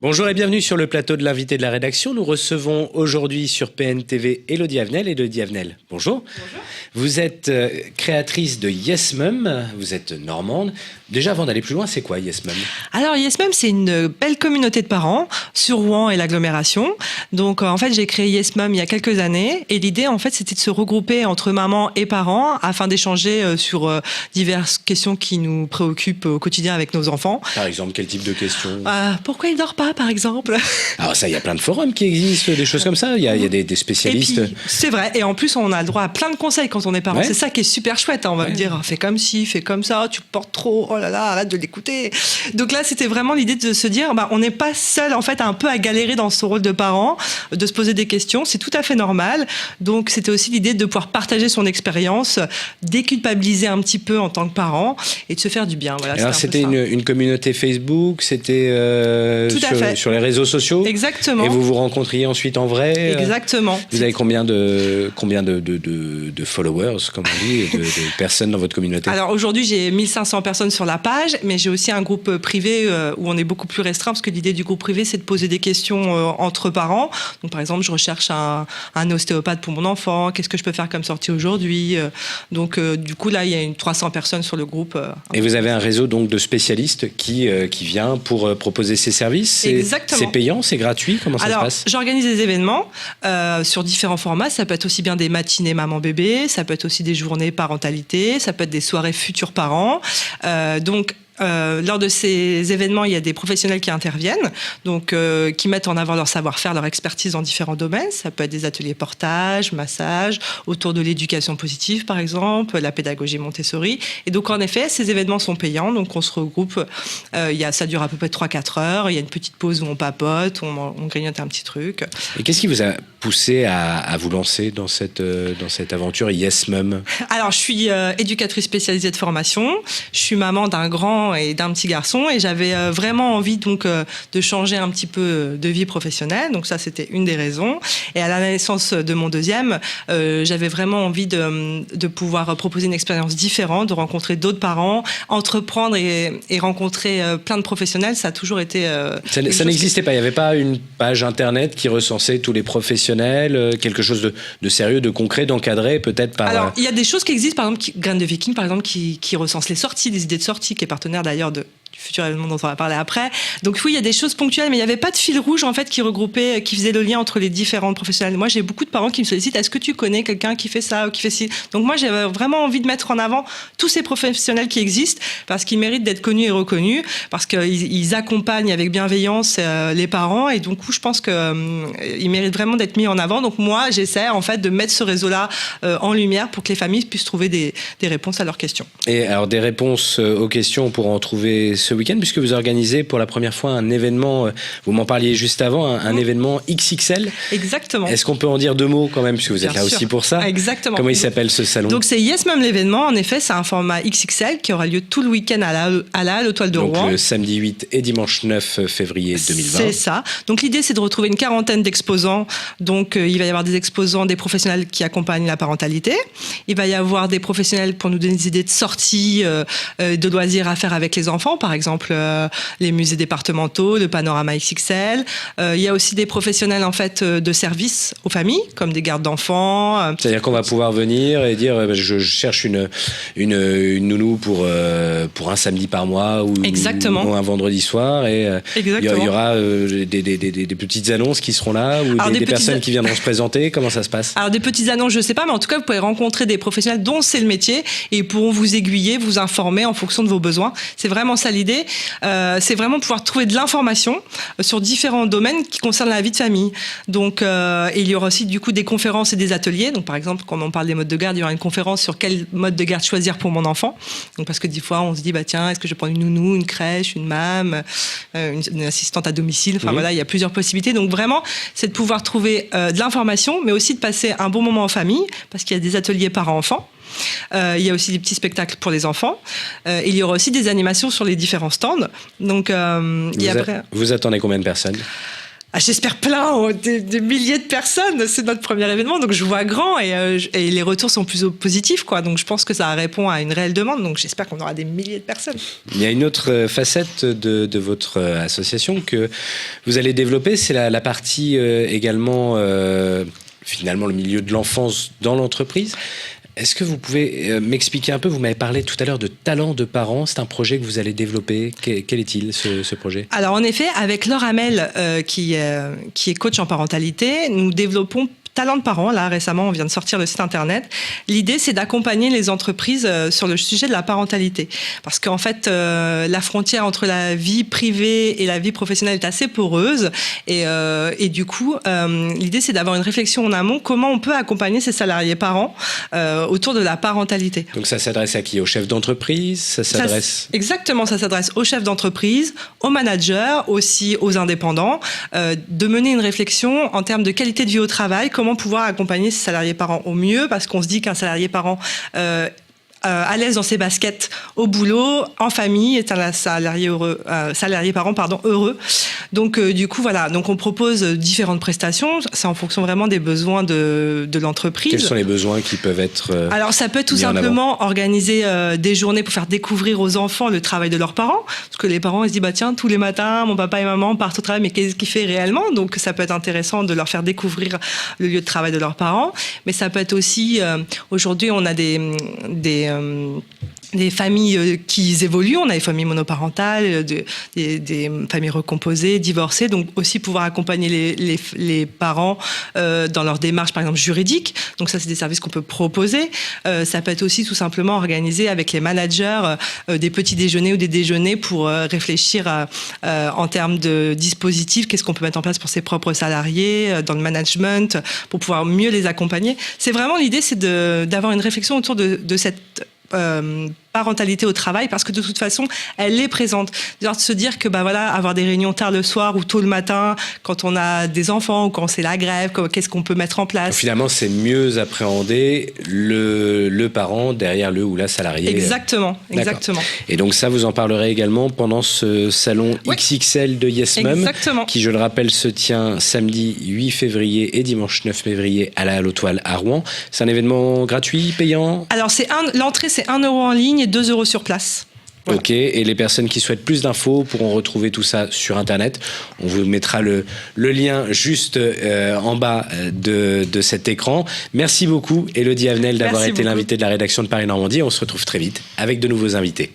Bonjour et bienvenue sur le plateau de l'invité de la rédaction. Nous recevons aujourd'hui sur PNTV Élodie Havenel. Élodie Havenel, bonjour. Bonjour. Vous êtes créatrice de Yes Mum, vous êtes normande. Déjà, avant d'aller plus loin, c'est quoi Yes Mum ? Alors Yes Mum, c'est une belle communauté de parents sur Rouen et l'agglomération. Donc en fait, j'ai créé Yes Mum il y a quelques années et l'idée en fait, c'était de se regrouper entre mamans et parents afin d'échanger sur diverses questions qui nous préoccupent au quotidien avec nos enfants. Par exemple, quel type de questions ? Pourquoi il dort pas, par exemple ? Alors ça, il y a plein de forums qui existent, des choses comme ça. Il y a des spécialistes. Et puis, c'est vrai. Et en plus, on a le droit à plein de conseils quand on est parent. Ouais. C'est ça qui est super chouette. Hein. On va me dire, fais comme ci, fais comme ça, tu portes trop, oh là là, arrête de l'écouter. Donc là, c'était vraiment l'idée de se dire, on n'est pas seul, en fait, un peu à galérer dans son rôle de parent, de se poser des questions. C'est tout à fait normal. Donc, c'était aussi l'idée de pouvoir partager son expérience, déculpabiliser un petit peu en tant que parent et de se faire du bien. Voilà, alors, c'était une communauté Facebook, c'était sur les réseaux sociaux. Exactement. Et vous vous rencontriez ensuite en vrai. Exactement. Vous avez combien de followers, comme on dit, de personnes dans votre communauté ? Alors aujourd'hui, j'ai 1500 personnes sur la page, mais j'ai aussi un groupe privé où on est beaucoup plus restreint, parce que l'idée du groupe privé, c'est de poser des questions entre parents. Donc par exemple, je recherche un ostéopathe pour mon enfant, qu'est-ce que je peux faire comme sortie aujourd'hui ? Donc du coup, là, il y a 300 personnes sur le groupe. Et vous avez un réseau donc de spécialistes qui vient pour proposer ces services. Exactement. C'est payant, c'est gratuit, comment ça se passe ? Alors, j'organise des événements sur différents formats. Ça peut être aussi bien des matinées maman-bébé, ça peut être aussi des journées parentalité, ça peut être des soirées futurs parents. Lors de ces événements, il y a des professionnels qui interviennent, donc qui mettent en avant leur savoir-faire, leur expertise dans différents domaines. Ça peut être des ateliers portage, massage, autour de l'éducation positive par exemple, la pédagogie Montessori. Et donc en effet, ces événements sont payants, donc on se regroupe. Ça dure à peu près 3-4 heures. Il y a une petite pause où on papote, on grignote un petit truc. Et qu'est-ce qui vous a poussé à vous lancer dans cette aventure Yes Mum ? Alors, je suis éducatrice spécialisée de formation. Je suis maman d'un grand et d'un petit garçon et j'avais vraiment envie donc de changer un petit peu de vie professionnelle. Donc ça, c'était une des raisons. Et à la naissance de mon deuxième, j'avais vraiment envie de pouvoir proposer une expérience différente, de rencontrer d'autres parents, entreprendre et rencontrer plein de professionnels. Ça a toujours été... Ça n'existait pas. Il n'y avait pas une page internet qui recensait tous les professionnels, quelque chose de sérieux, de concret, d'encadré, peut-être par... Alors, il y a des choses qui existent, par exemple, Graines de Viking, par exemple, qui recense les sorties, des idées de sortie, qui est partenaire d'ailleurs du futur événement dont on va parler après. Donc oui, il y a des choses ponctuelles, mais il n'y avait pas de fil rouge en fait qui regroupait, qui faisait le lien entre les différents professionnels. Moi, j'ai beaucoup de parents qui me sollicitent, est-ce que tu connais quelqu'un qui fait ça ou qui fait ci ? Donc moi, j'avais vraiment envie de mettre en avant tous ces professionnels qui existent, parce qu'ils méritent d'être connus et reconnus, parce qu'ils accompagnent avec bienveillance les parents, et donc je pense qu'ils méritent vraiment d'être mis en avant. Donc moi, j'essaie en fait de mettre ce réseau-là en lumière pour que les familles puissent trouver des réponses à leurs questions. Et alors des réponses aux questions, on pourra en trouver ce week-end, puisque vous organisez pour la première fois un événement, vous m'en parliez juste avant, un événement XXL. Exactement. Est-ce qu'on peut en dire deux mots quand même, puisque vous êtes Bien là sûr. aussi pour ça ? Exactement. Comment il s'appelle ce salon ? Donc c'est Yes Mum l'événement, en effet, c'est un format XXL qui aura lieu tout le week-end à la Halle aux Toiles de Rouen. Donc le samedi 8 et dimanche 9 février 2020. C'est ça. Donc l'idée, c'est de retrouver une quarantaine d'exposants. Donc il va y avoir des exposants, des professionnels qui accompagnent la parentalité. Il va y avoir des professionnels pour nous donner des idées de sorties, de loisirs à faire avec les enfants, par exemple les musées départementaux, le panorama XXL. Il y a aussi des professionnels en fait de services aux familles, comme des gardes d'enfants. C'est-à-dire qu'on va pouvoir venir et dire je cherche une nounou pour un samedi par mois ou un vendredi soir, et il y aura des petites annonces qui seront là, ou des personnes qui viendront se présenter. Comment ça se passe ? Alors des petites annonces, je sais pas, mais en tout cas vous pouvez rencontrer des professionnels dont c'est le métier et ils pourront vous aiguiller, vous informer en fonction de vos besoins. C'est vraiment ça l'idée. C'est vraiment pouvoir trouver de l'information sur différents domaines qui concernent la vie de famille. Donc il y aura aussi du coup des conférences et des ateliers. Donc par exemple, quand on parle des modes de garde, il y aura une conférence sur quel mode de garde choisir pour mon enfant. Donc parce que des fois on se dit tiens, est-ce que je prends une nounou, une crèche, une mam, une assistante à domicile. Enfin voilà, il y a plusieurs possibilités. Donc vraiment, c'est de pouvoir trouver de l'information, mais aussi de passer un bon moment en famille, parce qu'il y a des ateliers parents-enfants. Il y a aussi des petits spectacles pour les enfants. Il y aura aussi des animations sur les différents stands. Donc, vous attendez combien de personnes ? J'espère plein, des milliers de personnes. C'est notre premier événement, donc je vois grand et les retours sont plus positifs, quoi. Donc je pense que ça répond à une réelle demande. Donc j'espère qu'on aura des milliers de personnes. Il y a une autre facette de votre association que vous allez développer, c'est la partie également, finalement, le milieu de l'enfance dans l'entreprise. Est-ce que vous pouvez m'expliquer un peu, vous m'avez parlé tout à l'heure de talent de parents, c'est un projet que vous allez développer, quel est-il ce projet ? Alors en effet, avec Laure Hamel, qui est coach en parentalité, nous développons Talent de parents, là récemment on vient de sortir le site internet. L'idée c'est d'accompagner les entreprises sur le sujet de la parentalité. Parce qu'en fait la frontière entre la vie privée et la vie professionnelle est assez poreuse et du coup l'idée c'est d'avoir une réflexion en amont, comment on peut accompagner ces salariés parents autour de la parentalité. Donc ça s'adresse à qui ? Aux chefs d'entreprise ? Exactement, ça s'adresse aux chefs d'entreprise, aux managers, aussi aux indépendants, de mener une réflexion en termes de qualité de vie au travail, comment pouvoir accompagner ces salariés parents au mieux, parce qu'on se dit qu'un salarié parent à l'aise dans ses baskets au boulot, en famille, est un salarié parent heureux. Donc du coup voilà, donc on propose différentes prestations, c'est en fonction vraiment des besoins de l'entreprise. Quels sont les besoins qui peuvent être Alors ça peut être tout simplement organiser des journées pour faire découvrir aux enfants le travail de leurs parents, parce que les parents ils se disent bah tiens, tous les matins mon papa et maman partent au travail, mais qu'est-ce qu'il fait réellement ? Donc ça peut être intéressant de leur faire découvrir le lieu de travail de leurs parents, mais ça peut être aussi aujourd'hui on a des familles qui évoluent, on a des familles monoparentales, des familles recomposées, divorcées, donc aussi pouvoir accompagner les parents dans leur démarche par exemple juridique, donc ça c'est des services qu'on peut proposer. Ça peut être aussi tout simplement organiser avec les managers des petits déjeuners ou des déjeuners pour réfléchir en termes de dispositifs, qu'est-ce qu'on peut mettre en place pour ses propres salariés, dans le management, pour pouvoir mieux les accompagner. C'est vraiment l'idée, c'est d'avoir une réflexion autour de cette parentalité au travail, parce que de toute façon elle est présente. Genre de se dire que bah voilà, avoir des réunions tard le soir ou tôt le matin quand on a des enfants ou quand c'est la grève, qu'est-ce qu'on peut mettre en place. Donc finalement c'est mieux appréhender le parent derrière le ou la salariée. Exactement. Et donc ça vous en parlerez également pendant ce salon XXL de Yes Mum, qui je le rappelle se tient samedi 8 février et dimanche 9 février à la Halle aux Toiles à Rouen. C'est un événement gratuit, payant ? Alors l'entrée c'est 1 € en ligne et 2 € sur place. Voilà. Ok, et les personnes qui souhaitent plus d'infos pourront retrouver tout ça sur Internet. On vous mettra le lien juste en bas de cet écran. Merci beaucoup, Élodie Havenel, d'avoir été l'invitée de la rédaction de Paris Normandie. On se retrouve très vite avec de nouveaux invités.